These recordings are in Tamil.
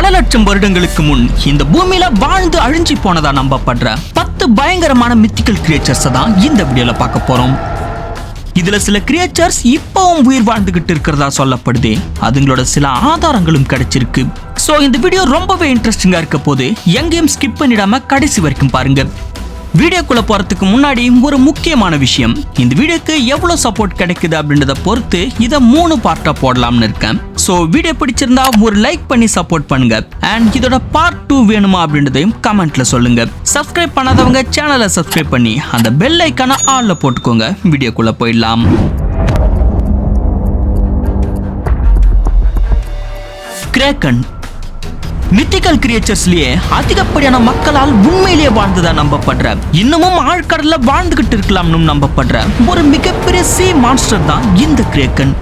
பல லட்சம் வருடங்களுக்கு முன் இந்த பூமியில வாழ்ந்து அழிஞ்சு போனதா நம்பப்படுற 10 பயங்கரமான மித்திக்கல் கிரியேச்சர்ஸ் தான் இந்த வீடியோல பார்க்க போறோம். இதுல சில கிரியேச்சர்ஸ் இப்பவும் உயிர் வாழ்ந்துகிட்டு இருக்கிறதா சொல்லப்படுது. அதுங்களோட சில ஆதாரங்களும் கிடைச்சிருக்கு. சோ இந்த வீடியோ ரொம்பவே இன்ட்ரெஸ்டிங்கா இருக்க போது எங்கேயும் ஸ்கிப் பண்ணிடாம கடைசி வரைக்கும் பாருங்க. வீடியோக்குள்ள போறதுக்கு முன்னாடி ஒரு முக்கியமான விஷயம், இந்த வீடியோக்கு எவ்வளவு சப்போர்ட் கிடைக்குது அப்படின்றத பொறுத்து இதை 3 பார்ட்டா போடலாம்னு இருக்கேன். சோ வீடியோ பிடிச்சிருந்தா ஒரு லைக் பண்ணி சப்போர்ட் பண்ணுங்க. அண்ட் இதோட பார்ட் 2 வேணுமா அப்படின்றதையும் கமெண்ட்ல சொல்லுங்க. சப்ஸ்கிரைப் பண்ணாதவங்க சேனலை சப்ஸ்கிரைப் பண்ணி அந்த பெல் ஐக்கான ஆல்ல போட்டுக்கோங்க. வீடியோக்குள்ள போயிடலாம். கிரேக்கன் மித்திக்கல் கிரியேச்சர்ஸ்லயே அதிகப்படியான மக்களால் உண்மையிலேயே வாழ்ந்ததா நம்பப்படுற, இன்னமும் ஆழ்கடல்ல வாழ்ந்துகிட்டு இருக்கலாம்னு நம்பப்படுற ஒரு மிகப்பெரிய சீ மான்ஸ்டர் தான் இந்த kraken.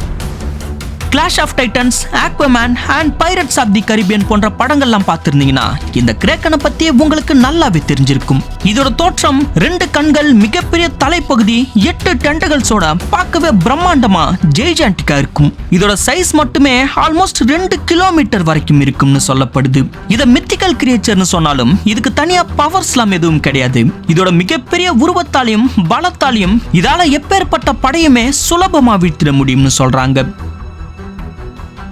Clash of Titans, Aquaman and Pirates of the Caribbean போன்ற படங்கள்லாம் பார்த்திருந்தீங்கன்னா இந்த கிரேக்கனை பத்தி உங்களுக்கு நல்லாவே தெரிஞ்சிருக்கும். இதோட தோற்றம் 2 கண்கள், மிகப்பெரிய தலைப்பகுதி, 8 டென்டகல்ஸோட பார்க்கவே பிரம்மாண்டமா ஜெய்ஜாண்டிக்கா இருக்கும். இதோட சைஸ் மட்டுமே ஆல்மோஸ்ட் 2 கிலோமீட்டர் வரைக்கும் இருக்கும்னு சொல்லப்படுது. இத மித்திக்கல் கிரியேச்சர்னு சொன்னாலும் இதுக்கு தனியா பவர்ஸ்லாம் எதுவும் கிடையாது. இதோட மிகப்பெரிய உருவத்தாலையும் பலத்தாலையும் இதால எப்பேற்பட்ட படையுமே சுலபமா வீழ்த்திட முடியும்னு சொல்றாங்க.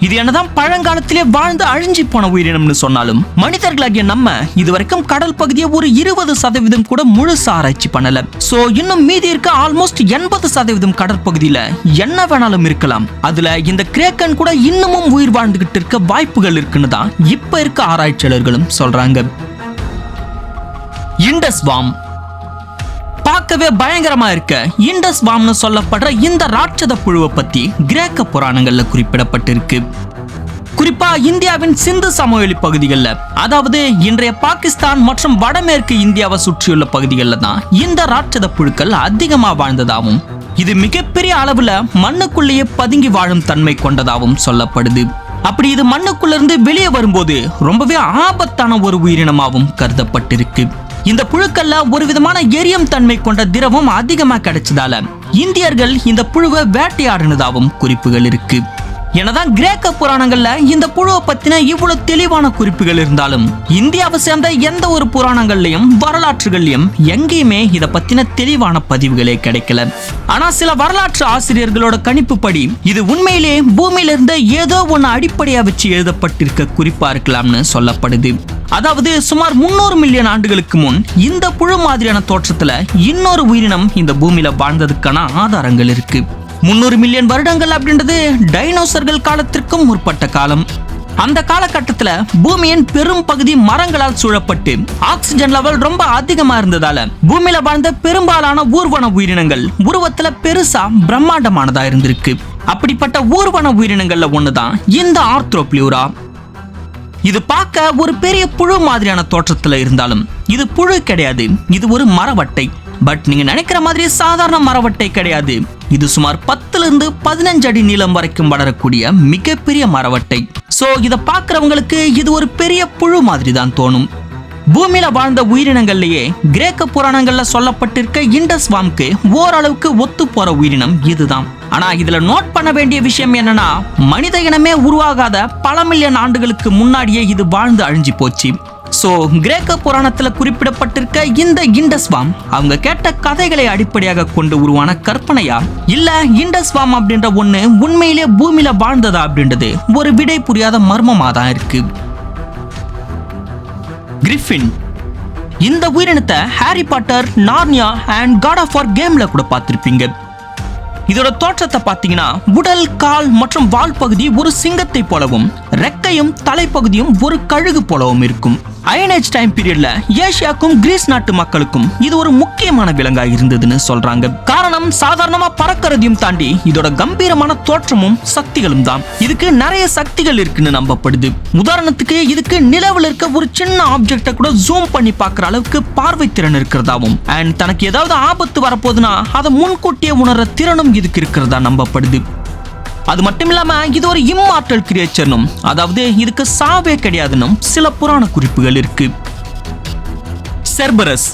இது என்னதான் பழங்காலத்திலே வாழ்ந்து அழிஞ்சி போன உயிரினம்னு சொன்னாலும் மனிதர்களாகிய நம்ம இதுவரைக்கும் கடல் பகுதியை ஒரு 20% கூட முழுசா ஆராய்ச்சி பண்ணல. சோ இன்னும் மீதி இருக்க ஆல்மோஸ்ட் 80% கடற்பகுதியில என்ன வேணாலும் இருக்கலாம். அதுல இந்த கிரேக்கன் கூட இன்னமும் உயிர் வாழ்ந்துகிட்டு இருக்க வாய்ப்புகள் இருக்குன்னு தான் இப்ப இருக்க ஆராய்ச்சியாளர்களும் சொல்றாங்க. இண்டஸ் வார்ம் பார்க்கவே பயங்கரமா இருக்க இண்டஸ் வார்ம்னு சொல்லப்படுற இந்த ராட்சத புழுவை பத்தி கிரேக்க புராணங்கள்ல குறிப்பிடப்பட்டிருக்கு. குறிப்பா இந்தியாவின் சிந்து சமவெளி பகுதிகளில், அதாவது இன்றைய பாகிஸ்தான் மற்றும் வடமேற்கு இந்தியாவை சுற்றியுள்ள பகுதிகளில் தான் இந்த ராட்சத புழுக்கள் அதிகமா வாழ்ந்ததாகவும் இது மிகப்பெரிய அளவுல மண்ணுக்குள்ளேயே பதுங்கி வாழும் தன்மை கொண்டதாகவும் சொல்லப்படுது. அப்படி இது மண்ணுக்குள்ள இருந்து வெளியே வரும்போது ரொம்பவே ஆபத்தான ஒரு உயிரினமாகவும் கருதப்பட்டிருக்கு. இந்த புழுக்கள்ல ஒரு விதமான எரியும் தன்மை கொண்ட திரவம் அதிகமா கிடைச்சதால இந்தியர்கள் இந்த புழுவை வேட்டையாடினதாகவும் குறிப்புகள் இருக்கு. எனதான் கிரேக்க புராணங்கள்ல இந்த புழுவை பத்தின இவ்வளவு தெளிவான குறிப்புகள் இருந்தாலும் இந்தியாவை சேர்ந்த எந்த ஒரு புராணங்கள்லயும் வரலாற்றுகள்லயும் எங்கேயுமே இத பத்தின தெளிவான பதிவுகளே கிடைக்கல. ஆனா சில வரலாற்று ஆசிரியர்களோட கணிப்புப்படி இது உண்மையிலே பூமியில இருந்த ஏதோ ஒன்னு அடிப்படையா வச்சு எழுதப்பட்டிருக்க குறிப்பா இருக்கலாம்னு சொல்லப்படுது. அதாவது சுமார் 300 மில்லியன் ஆண்டுகளுக்கு முன் இந்த புழு மாதிரியான தோற்றத்துல இன்னொரு உயிரினம் இந்த பூமியில வாழ்ந்ததுக்கான ஆதாரங்கள் இருக்கு. 300 மில்லியன் வருடங்கள் அப்படின்றது டைனோசர்கள் காலத்திற்கும் முற்பட்ட காலம். அந்த காலகட்டத்துல பூமியின் பெரும் பகுதி மரங்களால் சூழப்பட்டு ஆக்சிஜன் லெவல் ரொம்ப அதிகமா இருந்ததால பூமியில வாழ்ந்த பெரும்பாலான ஊர்வன உயிரினங்கள் உருவத்துல பெருசா பிரம்மாண்டமானதா இருந்திருக்கு. அப்படிப்பட்ட ஊர்வன உயிரினங்கள்ல ஒண்ணுதான் இந்த ஆர்த்ரோப்ளியூரா. இது பார்க்க ஒரு பெரிய புழு மாதிரியான தோற்றத்துல இருந்தாலும் இது புழு கிடையாது, இது ஒரு மரவட்டை. பட் நீங்க நினைக்கிற மாதிரி சாதாரண மரவட்டை கிடையாது. இது சுமார் 10 இருந்து 15 அடி நீளம் வரைக்கும் வளரக்கூடிய மிகப்பெரிய மரவட்டை. சோ இத பார்க்கிறவங்களுக்கு இது ஒரு பெரிய புழு மாதிரி தான் தோணும். பூமியில வாழ்ந்த உயிரினங்கள்லயே கிரேக்க புராணங்கள்ல சொல்லப்பட்டிருக்க இண்டஸ் வார்ம்க்கு ஓரளவுக்கு ஒத்து போற உயிரினம் இதுதான். ஆனா இதுல நோட் பண்ண வேண்டிய விஷயம் என்னன்னா, மனித இனமே உருவாகாத பல மில்லியன் ஆண்டுகளுக்கு முன்னாடியே இது வாழ்ந்து அழிஞ்சு போச்சு. சோ கிரேக்க புராணத்துல குறிப்பிடப்பட்டிருக்க இந்த இண்டஸ் வார்ம் அவங்க கேட்ட கதைகளை அடிப்படையாக கொண்டு உருவான கற்பனையா, இல்ல இண்டஸ் வார்ம் அப்படின்ற ஒண்ணு உண்மையிலே பூமியில வாழ்ந்ததா அப்படின்றது ஒரு விடை புரியாத மர்மமா தான் இருக்கு. கிரிஃபின் இந்த உயிரினத்தை Harry Potter, Narnia and God of War கேம்ல கூட பார்த்திருப்பீங்க. இதோட தோற்றத்தை பார்த்தீங்கன்னா உடல், கால் மற்றும் வால் பகுதி ஒரு சிங்கத்தை போலவும் ரெக்கையும் தலைப்பகுதியும் ஒரு கழுகு போலவும் இருக்கும். அயன் ஏஜ் டைம் பீரியட்ல ஏசியாக்கும் கிரீஸ் நாட்டு மக்களுக்கும் இது ஒரு முக்கியமான விலங்கா இருந்ததுன்னு சொல்றாங்க. காரணம் சாதாரணமா பறக்கிறதையும் தாண்டி இதோட கம்பீரமான தோற்றமும் சக்திகளும் தான். இதுக்கு நிறைய சக்திகள் இருக்குன்னு நம்பப்படுது. உதாரணத்துக்கு இதுக்கு நிலவில் இருக்க ஒரு சின்ன ஆப்ஜெக்ட கூட ஜூம் பண்ணி பார்க்குற அளவுக்கு பார்வை திறன் இருக்கிறதாவும் அண்ட் தனக்கு ஏதாவது ஆபத்து வரப்போகுதுன்னா அதை முன்கூட்டியே உணர்ற திறனும் இதுக்கு இருக்கிறதா நம்பப்படுது. அது மட்டும் இல்லாம இது ஒரு இம்மார்டல் கிரியேச்சர்னும், அதாவது இதுக்கு சாவே கிடையாதுன்னும் சில புராண குறிப்புகள் இருக்கு. செர்பரஸ்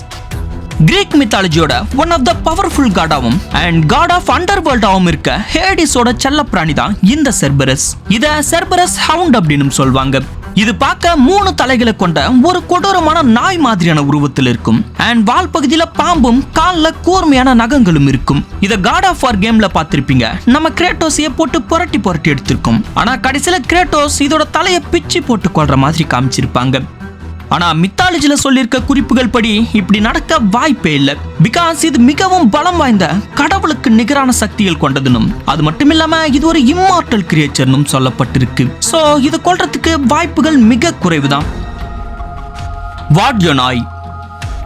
கிரீக் மித்தாலஜியோட ஒன் ஆஃப் த பவர்ஃபுல் காடாவும் அண்ட் காட் ஆஃப் அண்டர் வேர்ல்டாவும் இருக்க ஹேடிஸோட செல்ல பிராணி தான் இந்த செர்பரஸ். இத செர்பரஸ் ஹவுண்ட் அப்படின்னு சொல்வாங்க. இது பார்க்க 3 தலைகளை கொண்ட ஒரு கொடூரமான நாய் மாதிரியான உருவத்தில் இருக்கும். அண்ட் வால் பகுதியில பாம்பும் கால்ல கூர்மையான நகங்களும் இருக்கும். இத காட் ஆஃப் வார் கேம்ல பார்த்திருப்பீங்க. நம்ம கிரேட்டோஸையே போட்டு புரட்டி எடுத்திருக்கும். ஆனா கடைசியில கிரேட்டோஸ் இதோட தலையை பிச்சு போட்டு கொள்ற மாதிரி காமிச்சிருப்பாங்க. ஆனா மித்தாலஜில சொல்லியிருக்க குறிப்புகள் படி இப்படி நடக்க வாய்ப்பே இல்லை. பிகாஸ் இது மிகவும் பலம் வாய்ந்த கடவுளுக்கு நிகரான சக்திகள் கொண்டதுனும் அது மட்டும் இல்லாம இது ஒரு இம்மார்டல் கிரியேச்சர்னும் சொல்லப்பட்டிருக்கு. சோ இது கொல்றதுக்கு வாய்ப்புகள் மிக குறைவுதான். வாட்யோனாய்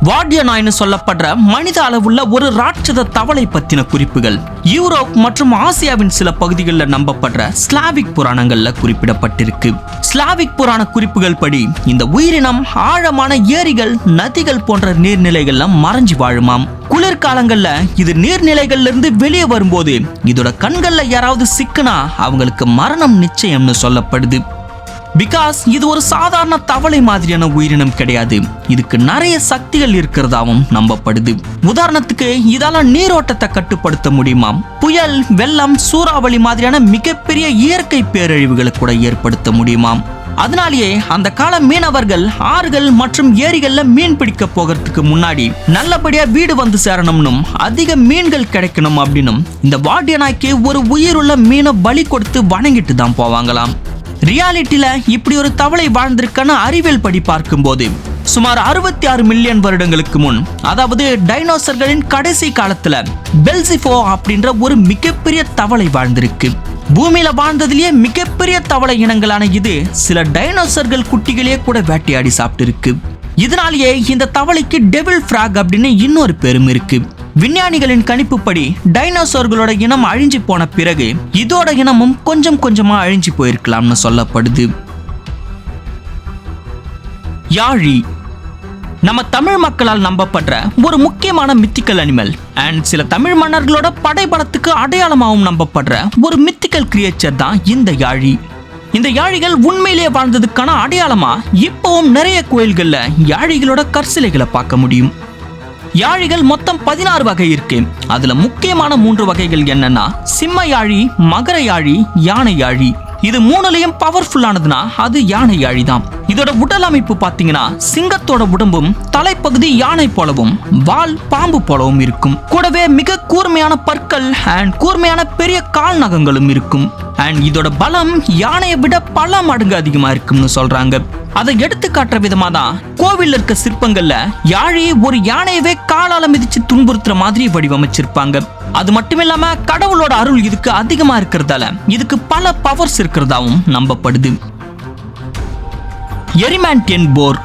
வாட்யோனாய்னு சொல்லப்படுற மனித அளவுள்ள ஒரு ராட்சத தவளை பத்தின குறிப்புகள் யூரோப் மற்றும் ஆசியாவின் சில பகுதிகளில் நம்பப்படுற ஸ்லாவிக் புராணங்கள்ல குறிப்பிடப்பட்டிருக்கு. ஸ்லாவிக் புராண குறிப்புகள் படி இந்த உயிரினம் ஆழமான ஏரிகள், நதிகள் போன்ற நீர்நிலைகள்ல மறைஞ்சு வாழுமாம். குளிர்காலங்கள்ல இது நீர்நிலைகள்ல இருந்து வெளியே வரும்போது இதோட கண்கள்ல யாராவது சிக்குனா அவங்களுக்கு மரணம் நிச்சயம்னு சொல்லப்படுது. பிகாஸ் இது ஒரு சாதாரண தவளை மாதிரியான உயிரினம் கிடையாது. இதுக்கு நிறைய சக்திகள் இருக்கிறதாவும் நம்பப்படுது. உதாரணத்துக்கு இதால நீரோட்டத்தை கட்டுப்படுத்த முடியுமாம். புயல், வெள்ளம், சூறாவளி மாதிரியான மிகப்பெரிய இயற்கை பேரழிவுகளை கூட ஏற்படுத்த முடியுமாம். அதனாலேயே அந்த கால மீனவர்கள் ஆறுகள் மற்றும் ஏரிகள்ல மீன் பிடிக்க போகிறதுக்கு முன்னாடி நல்லபடியா வீடு வந்து சேரணும்னும் அதிக மீன்கள் கிடைக்கணும் அப்படின்னும் இந்த வாட்யோனாய்க்கு ஒரு உயிருள்ள மீனை பலி கொடுத்து வணங்கிட்டு தான் போவாங்களாம். ரியாலிட்டியில இப்படி ஒரு தவளை வாழ்ந்திருக்கான அறிவியல் படி பார்க்கும்போது சுமார் 66 மில்லியன் வருடங்களுக்கு முன், அதாவது டைனோசர்களின் கடைசி காலத்துல பெல்சிஃபோ அப்படின்ற ஒரு மிகப்பெரிய தவளை வாழ்ந்திருக்கு. பூமியில வாழ்ந்ததிலேயே மிகப்பெரிய தவளை இனங்களான இது சில டைனோசர்கள் குட்டிகளே கூட வேட்டையாடி சாப்பிட்டு இருக்கு. இதனாலேயே இந்த தவளைக்கு டெவில் ஃபிராக் அப்படின்னு இன்னொரு பேரும் இருக்கு. விஞ்ஞானிகளின் கணிப்புப்படி டைனோசர்களோட இனம் அழிஞ்சு போன பிறகு இதோட இனமும் கொஞ்சம் கொஞ்சமா அழிஞ்சு போயிருக்கலாம்னு சொல்லப்படுது. யாழி நம்ம தமிழ் மக்களால் நம்பப்படுற ஒரு முக்கியமான மித்திக்கல் அனிமல் அண்ட் சில தமிழ் மன்னர்களோட படைபலத்துக்கு அடையாளமாகவும் நம்பப்படுற ஒரு மித்திக்கல் கிரியேச்சர் தான் இந்த யாழி. இந்த யாழிகள் உண்மையிலேயே வாழ்ந்ததுக்கான அடையாளமா இப்பவும் நிறைய கோயில்கள்ல யாழிகளோட கற்சிலைகளை பார்க்க முடியும். யாழிகள் மொத்தம் 16 வகை இருக்கு. அதுல முக்கியமான 3 வகைகள் என்னன்னா சிம்ம யாழி, மகர யாழி, யானை யாழி. இது 3லயும் பவர்ஃபுல்லானதுன்னா அது யானை யாழி தான். இதோட உடல் அமைப்பு பாத்தீங்கன்னா சிங்கத்தோட உடம்பும் தலைப்பகுதி யானை போலவும் வால் பாம்பு போலவும் இருக்கும். கூடவே மிக கூர்மையான பற்கள் அண்ட் கூர்மையான பெரிய கால் நகங்களும் இருக்கும். அண்ட் இதோட பலம் யானையை விட பல மடங்கு அதிகமா இருக்கும்னு சொல்றாங்க. அதை எடுத்து காட்டுற விதமா தான் கோவில்ல இருக்க சிற்பங்கள்ல யாழி ஒரு யானையவே காலால மிதிச்சு துன்புறுத்துற மாதிரி வடிவமைச்சிருப்பாங்க. அது மட்டும் இல்லாம கடவுளோட அருள் இதுக்கு அதிகமா இருக்கிறதால இதுக்கு பல பவர்ஸ் இருக்கிறதாவும் நம்பப்படுது. எரிமான்டியன் போர்.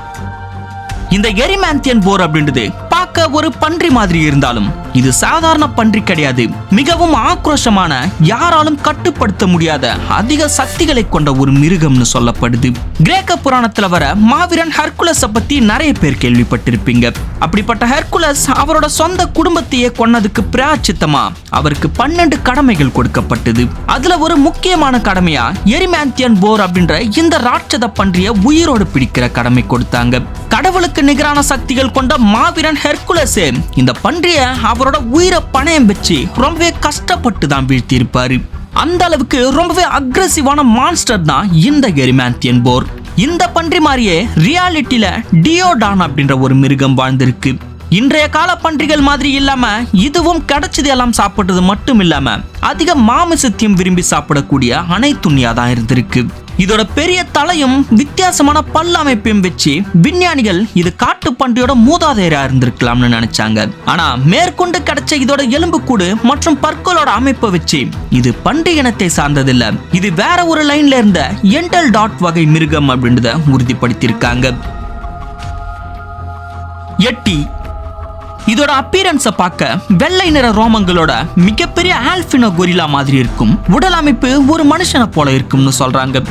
இந்த எரிமான்டியன் போர் அப்படின்றது பார்க்க ஒரு பன்றி மாதிரி இருந்தாலும் இது சாதாரண பன்றி கிடையாது. மிகவும் ஆக்ரோஷமான, யாராலும் கட்டுப்படுத்த முடியாத அதிக சக்திகளை கொண்ட ஒரு மிருகம்னு சொல்லப்படுது. கிரேக்க புராணத்துல வர மாவீரன் ஹெர்குலஸை பத்தி நிறைய பேர் கேள்விப்பட்டிருப்பீங்க. அப்படிப்பட்ட ஹெர்குலஸ் அவரோட சொந்த குடும்பத்தையே கொன்னதுக்கு பிராயச்சித்தமா அவருக்கு 12 கடமைகள் கொடுக்கப்பட்டது. அதுல ஒரு முக்கியமான கடமையா எரிமான்டியன் போர் அப்படின்ற இந்த ராட்சத பன்றியை உயிரோடு பிடிக்கிற கடமை கொடுத்தாங்க. கடவுளுக்கு நிகரான சக்திகள் கொண்ட மாவீரன் ஹெர்குலஸே இந்த பன்றிய அவரோட உயிரை பணயம் வச்சு ரொம்பவே கஷ்டப்பட்டு தான் வீழ்த்தி இருப்பாரு. அந்த அளவுக்கு ரொம்பவே அக்ரெசிவான மான்ஸ்டர் தான் இந்த எரிமான்டியன் போர். இந்த பன்றி மாதிரியே ரியாலிட்டியில டியோடான் அப்படின்ற ஒரு மிருகம் வாழ்ந்திருக்கு. இன்றைய கால பன்றிகள் மாதிரி இல்லாம இதுவும் கிடைச்சது எல்லாம் சாப்பிடுறது மட்டும் இல்லாம அதிக மாமிசத்தையும் விரும்பி சாப்பிடக்கூடிய அனைத்துண்ணியா தான் இருந்திருக்கு. இதோட பெரிய தலையும் வித்தியாசமான பல் அமைப்பையும் வச்சு விஞ்ஞானிகள் இது காட்டு பன்றியோட மூதாதையரா இருந்திருக்கலாம்னு நினைச்சாங்க. ஆனா மேற்கொண்டு கிடைச்ச இதோட எலும்புக்கூடு மற்றும் பற்களோட அமைப்பை வச்சு இது பன்றி இனத்தை சார்ந்ததில்ல, இது வேற ஒரு லைன்ல இருந்த என்டல் டாட் வகை மிருகம் அப்படின்றத உறுதிப்படுத்தியிருக்காங்க. எட்டி. இதோட அப்பியரன்ஸை பார்க்க வெள்ளை நிற ரோமங்களோட மிகப்பெரிய ஆல்பினோ கொரில்லா மாதிரி இருக்கும். உடல் அமைப்பு ஒரு மனுஷனை போல இருக்கும்னு சொல்றாங்க.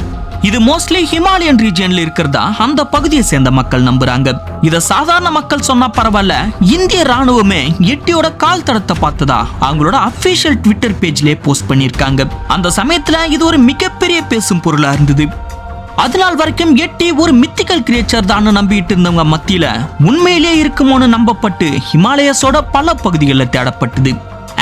இது மோஸ்ட்லி ஹிமாலயன் ரீஜியன்ல இருக்கிறதா அந்த பகுதியை சேர்ந்த மக்கள் நம்புறாங்க. இத சாதாரண மக்கள் சொன்னா பரவாயில்ல, இந்திய ராணுவமே எட்டியோட கால் தடத்தை பார்த்ததா அவங்களோட அபிஷியல் ட்விட்டர் பேஜ்லயே போஸ்ட் பண்ணிருக்காங்க. அந்த சமயத்துல இது ஒரு மிகப்பெரிய பேசும் பொருளா இருந்தது. அதனால் வரைக்கும் எட்டி ஒரு மித்திக்கல் கிரியேச்சர் தான் நம்பிட்டு இருந்தவங்க மத்தியில உண்மையிலேயே இருக்குமோன்னு நம்பப்பட்டு ஹிமாலயஸோட பல பகுதிகளில் தேடப்பட்டது.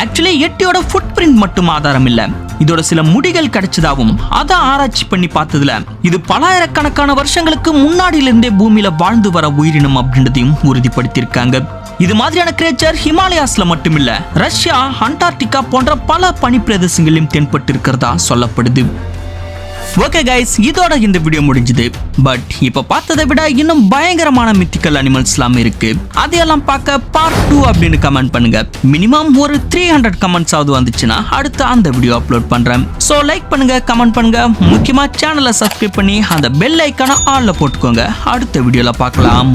ஆக்சுவலி எட்டியோட ஃபுட் பிரிண்ட் மட்டும் ஆதாரம் இல்ல, இதோட சில முடிகள் கிடைச்சதாவும் அதை ஆராய்ச்சி பண்ணி பார்த்ததுல இது பலாயிரக்கணக்கான வருஷங்களுக்கு முன்னாடியிலிருந்தே பூமியில வாழ்ந்து வர உயிரினம் அப்படின்றதையும் உறுதிப்படுத்தியிருக்காங்க. இது மாதிரியான கிரியேச்சர் ஹிமாலயாஸ்ல மட்டுமில்ல, ரஷ்யா, அண்டார்டிகா போன்ற பல பனி பிரதேசங்களிலும் தென்பட்டு இருக்கிறதா சொல்லப்படுது. ஓகே கைஸ், இதோட இந்த வீடியோ முடிஞ்சது. பட் இப்ப பார்த்ததை விட இன்னும் பயங்கரமான மித்திக்கல் அனிமல்ஸ்லாம் இருக்கு. அதையெல்லாம் பார்க்க பார்ட் 2 அப்படின்னு கமெண்ட் பண்ணுங்க. மினிமம் ஒரு 300 கமெண்ட்ஸ் ஆவது வந்துச்சுன்னா அடுத்து அந்த வீடியோ அப்லோட் பண்றேன். சோ லைக் பண்ணுங்க, கமெண்ட் பண்ணுங்க, முக்கியமா சேனலை சப்ஸ்கிரைப் பண்ணி அந்த பெல் ஐக்கான ஆல்ல போட்டுக்கோங்க. அடுத்த வீடியோல பார்க்கலாம்.